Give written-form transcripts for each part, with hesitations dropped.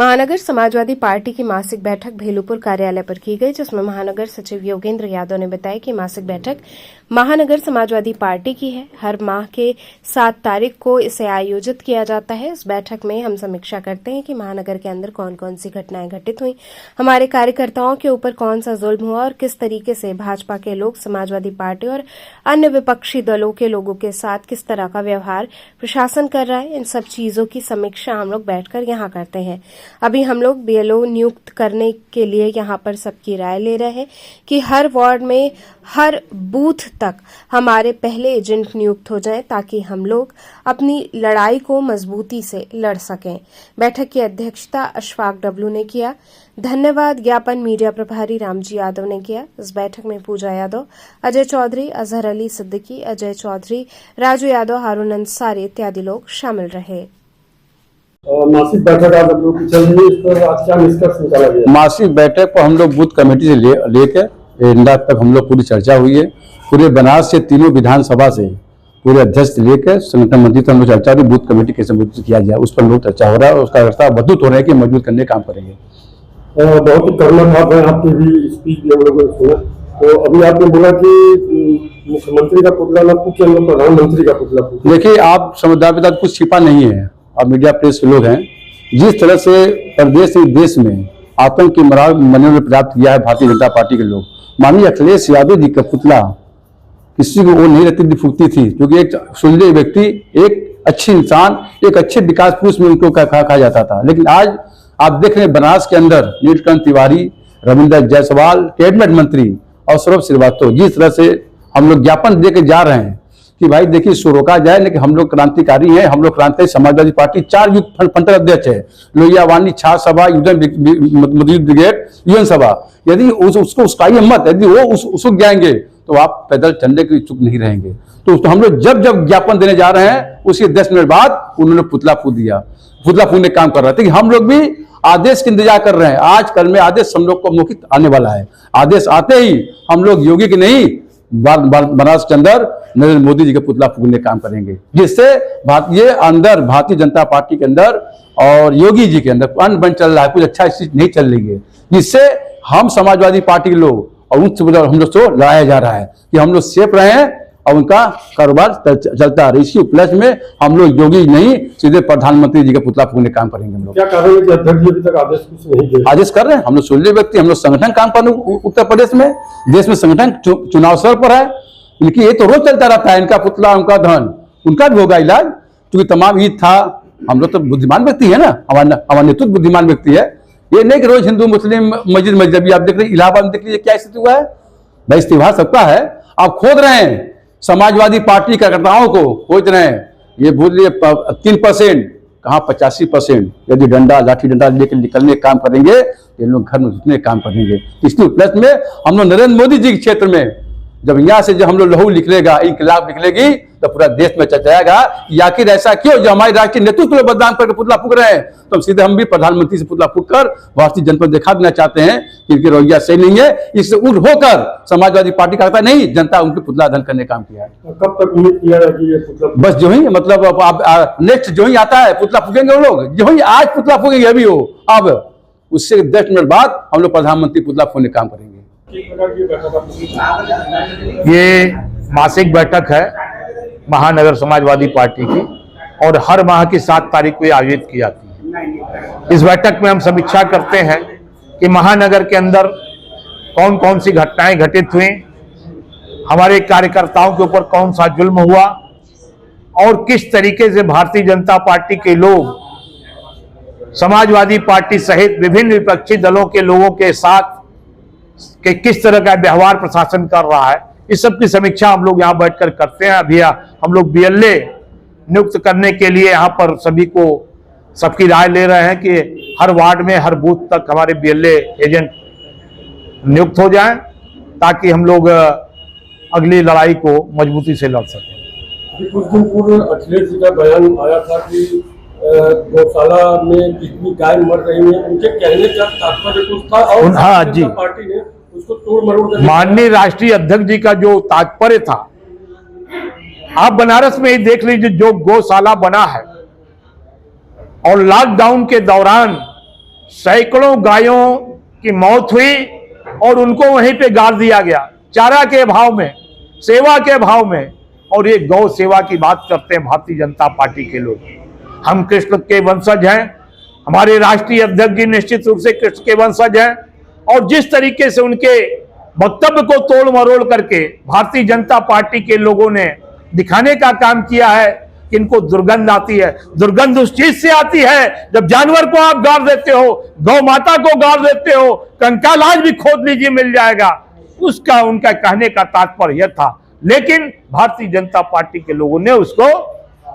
महानगर समाजवादी पार्टी की मासिक बैठक भेलूपुर कार्यालय पर की गई, जिसमें महानगर सचिव योगेंद्र यादव ने बताया कि मासिक बैठक महानगर समाजवादी पार्टी की है। हर माह के 7 तारीख को इसे आयोजित किया जाता है। इस बैठक में हम समीक्षा करते हैं कि महानगर के अंदर कौन कौन सी घटनाएं घटित हुई, हमारे कार्यकर्ताओं के ऊपर कौन सा जुल्म हुआ और किस तरीके से भाजपा के लोग समाजवादी पार्टी और अन्य विपक्षी दलों के लोगों के साथ किस तरह का व्यवहार प्रशासन कर रहा है। इन सब चीजों की समीक्षा हम लोग बैठकर यहाँ करते हैं। अभी हम लोग बीएलओ नियुक्त करने के लिए यहाँ पर सबकी राय ले रहे हैं कि हर वार्ड में हर बूथ तक हमारे पहले एजेंट नियुक्त हो जाएं, ताकि हम लोग अपनी लड़ाई को मजबूती से लड़ सकें। बैठक की अध्यक्षता अशफाक डब्लू ने किया। धन्यवाद ज्ञापन मीडिया प्रभारी रामजी यादव ने किया। इस बैठक में पूजा यादव, अजय चौधरी, अजहर अली सिद्दीकी, अजय चौधरी, राजू यादव, हारून अंसारी इत्यादि लोग शामिल रहे। मासिक बैठक आज हम लोग की चल रही है, इस पर आज क्या निष्कर्ष निकाला गया? मासिक बैठक पर हम लोग बूथ कमेटी से लेकर एंडा तक हम लोग पूरी चर्चा हुई है। पूरे बनास से तीनों विधानसभा से पूरे अध्यक्ष लेकर संगठन मंत्री तक हम लोग चर्चा हुई। बूथ कमेटी कैसे मजबूत किया जाए उस पर लोग चर्चा हो रहा है और उसका रास्ता मजबूत हो रहा है कि मजबूत करने का काम करेंगे। बहुत ही कर्मठ है, आपकी भी स्पीच हम लोगों ने सुना। तो अभी आपने बोला कि मुख्यमंत्री का पुतला न फूके, हम लोग प्रधानमंत्री का पुतला फूके। देखिए, आप संविधान कुछ छिपा नहीं है और मीडिया प्रेस के लोग हैं। जिस तरह से प्रदेश देश में आतंक की मनोबल प्राप्त किया है भारतीय जनता पार्टी के लोग, माननीय अखिलेश यादव जी का पुतला किसी को वो नहीं रहती फूकती थी, क्योंकि एक सुलझे व्यक्ति, एक अच्छे इंसान, एक अच्छे विकास पुरुष में उनको कहा जाता था। लेकिन आज आप देख रहे हैं बनास के अंदर नीलकंठ तिवारी, रविंद्र जायसवाल, कैबिनेट मंत्री और सौरभ श्रीवास्तव जिस तरह से हम लोग ज्ञापन देकर जा रहे हैं कि भाई देखिए इसको रोका जाए, लेकिन हम लोग क्रांतिकारी हैं। हम लोग क्रांतिकारी समाजवादी पार्टी 4 युद्ध फंटर अध्यक्ष है, लोहियावानी, छात्र सभा, युद्ध ब्रिगेड, यूएन सभा। यदि उसको उसका हिम्मत, यदि वो उसको जाएंगे तो आप पैदल चलने के इच्छुक नहीं रहेंगे। तो हम लोग जब ज्ञापन देने जा रहे हैं उसके 10 मिनट बाद उन्होंने पुतला फूक दिया। पुतला फूकने का काम कर रहा था कि हम लोग भी आदेश का इंतजार कर रहे हैं। आज कल में आदेश हम लोग को मौखिक आने वाला है। आदेश आते ही हम लोग योगी की नहीं, बनारस के अंदर नरेंद्र मोदी जी का पुतला फूकने का काम करेंगे, जिससे भारतीय जनता पार्टी के अंदर और योगी जी के अंदर अनबन चल रहा है, कुछ अच्छा स्थिति नहीं चल रही है, जिससे हम समाजवादी पार्टी के लोग और उनसे हम लोग को लड़ाया जा रहा है कि हम लोग सेफ रहे और उनका कारोबार चलता रहे। इसी उपलक्ष्य में हम लोग योगी नहीं, सीधे प्रधानमंत्री जी का पुतला फूकने का काम करेंगे। हम लोग क्या कह रहे हैं कि अध्यक्ष जी अभी तक आदेश कुछ नहीं दिए? आदेश कर रहे हैं। हम लोग सुलझे व्यक्ति, हम लोग संगठन काम कर रहे हैं उत्तर प्रदेश में, देश में संगठन चुनाव सर पर है। इनकी ये तो रोज चलता रहता है, इनका पुतला, उनका धन, उनका भी होगा इलाज, क्योंकि तमाम ईद था। हम लोग तो बुद्धिमान व्यक्ति है ना, हमारा नेतृत्व बुद्धिमान व्यक्ति है। ये नहीं कि रोज हिंदू मुस्लिम मस्जिद अभी आप देख रहे इलाहाबाद में, देख लीजिए क्या स्थिति हुआ है। भाई इस्तीफा सबका है, आप खोद रहे हैं समाजवादी पार्टी कार्यकर्ताओं को, खोज रहे हैं। ये भूल लिए 3%, कहाँ 85%। यदि डंडा लाठी डंडा लेकर निकलने का काम करेंगे ये लोग घर में घुसने का काम करेंगे। इसलिए उपलक्ष्य में हम लोग नरेंद्र मोदी जी के क्षेत्र में जब यहाँ से जब हम लोग लहू निकलेगा, इनकलाब निकलेगी, तो पूरा देश में चर्चाएगा आखिर ऐसा क्यों, जो हमारे राष्ट्रीय नेतृत्व को बदनाम करके पुतला फूक रहे हैं। तो सीधे हम भी प्रधानमंत्री से पुतला फूक कर भारतीय जनता को दिखा देना चाहते हैं कि इनकी रवैया सही नहीं है। इससे उठ होकर समाजवादी पार्टी का कहता नहीं, जनता उनके पुतला धन करने का काम किया है। कब तक उम्मीद किया है कि ये पुतला बस जो ही मतलब आप नेक्स्ट जो ही आता है पुतला फूकेंगे वो लोग, जो ही आज पुतला फूकेंगे अभी हो, अब उससे 10 मिनट बाद हम लोग प्रधानमंत्री पुतला फूकने का काम करेंगे। ये मासिक बैठक है महानगर समाजवादी पार्टी की और हर माह की 7 तारीख को आयोजित की जाती है। इस बैठक में हम समीक्षा करते हैं कि महानगर के अंदर कौन कौन सी घटनाएं घटित हुई, हमारे कार्यकर्ताओं के ऊपर कौन सा जुल्म हुआ और किस तरीके से भारतीय जनता पार्टी के लोग समाजवादी पार्टी सहित विभिन्न विपक्षी दलों के लोगों के साथ कि किस तरह का व्यवहार प्रशासन कर रहा है। इस सब की समीक्षा हम लोग यहाँ बैठकर करते हैं। अभी हम लोग बीएलए नियुक्त करने के लिए यहाँ पर सभी को सबकी राय ले रहे हैं कि हर वार्ड में हर बूथ तक हमारे बीएलए एजेंट नियुक्त हो जाएं, ताकि हम लोग अगली लड़ाई को मजबूती से लड़ सकें। कुछ दिन पूर्व अखिलेश जी का बयान आया था कि गौशाला में कितनी गाय मर रही है, उनके कहने का तात्पर्य कुछ था और हाँ जी, पार्टी ने उसको तोड़ मरोड़ कर माननीय राष्ट्रीय अध्यक्ष जी का जो तात्पर्य था, आप बनारस में ही देख लीजिए, जो गौशाला बना है और लॉकडाउन के दौरान सैकड़ों गायों की मौत हुई और उनको वहीं पे गाड़ दिया गया चारा के अभाव में, सेवा के अभाव में। और ये गौ सेवा की बात करते हैं भारतीय जनता पार्टी के लोग। हम कृष्ण के वंशज हैं, हमारे राष्ट्रीय अध्यक्ष जी निश्चित रूप से कृष्ण के वंशज हैं, और जिस तरीके से उनके वक्तव्य को तोड़ मरोड़ करके भारतीय जनता पार्टी के लोगों ने दिखाने का काम किया है कि इनको दुर्गंध आती है। दुर्गंध उस चीज से आती है जब जानवर को आप गाड़ देते हो, गौ माता को गाड़ देते हो, कंकाल आज भी खोद लीजिए मिल जाएगा। उसका उनका कहने का तात्पर्य यह था, लेकिन भारतीय जनता पार्टी के लोगों ने उसको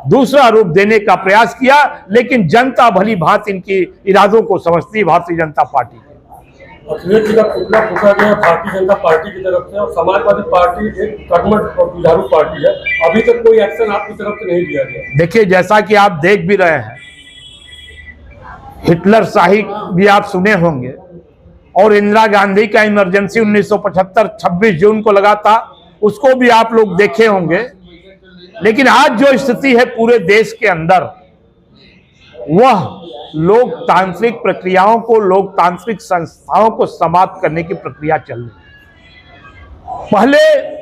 दूसरा रूप देने का प्रयास किया। लेकिन जनता भली भांति इनकी इरादों को समझती है भारतीय जनता पार्टी। अखिलेश जी का पुतला फूका गया भारतीय जनता पार्टी की तरफ से, और समाजवादी पार्टी एक कर्मठ और जुझारू पार्टी है। अभी तक कोई एक्शन आपकी तरफ से नहीं लिया गया। देखिए, जैसा कि आप देख भी रहे हैं, हिटलर शाही भी आप सुने होंगे, और इंदिरा गांधी का इमरजेंसी 1975 26 जून को लगा था, उसको भी आप लोग देखे होंगे। लेकिन आज जो स्थिति है पूरे देश के अंदर, वह लोकतांत्रिक प्रक्रियाओं को, लोकतांत्रिक संस्थाओं को समाप्त करने की प्रक्रिया चल रही है। पहले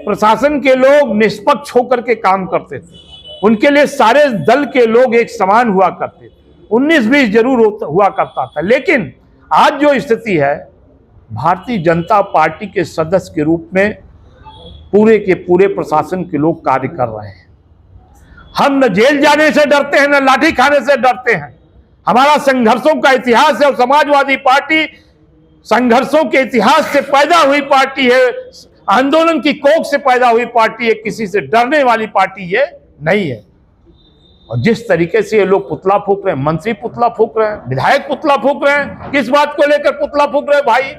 प्रशासन के लोग निष्पक्ष होकर के काम करते थे, उनके लिए सारे दल के लोग एक समान हुआ करते थे, 19-20 जरूर हुआ करता था। लेकिन आज जो स्थिति है, भारतीय जनता पार्टी के सदस्य के रूप में पूरे के पूरे प्रशासन के लोग कार्य कर रहे हैं। हम न जेल जाने से डरते हैं, न लाठी खाने से डरते हैं। हमारा संघर्षों का इतिहास है, और समाजवादी पार्टी संघर्षों के इतिहास से पैदा हुई पार्टी है, आंदोलन की कोख से पैदा हुई पार्टी है। किसी से डरने वाली पार्टी ये नहीं है। और जिस तरीके से ये लोग पुतला फूंक रहे हैं, मंत्री पुतला फूंक रहे हैं, विधायक पुतला फूंक रहे हैं, किस बात को लेकर पुतला फूंक रहे हैं भाई?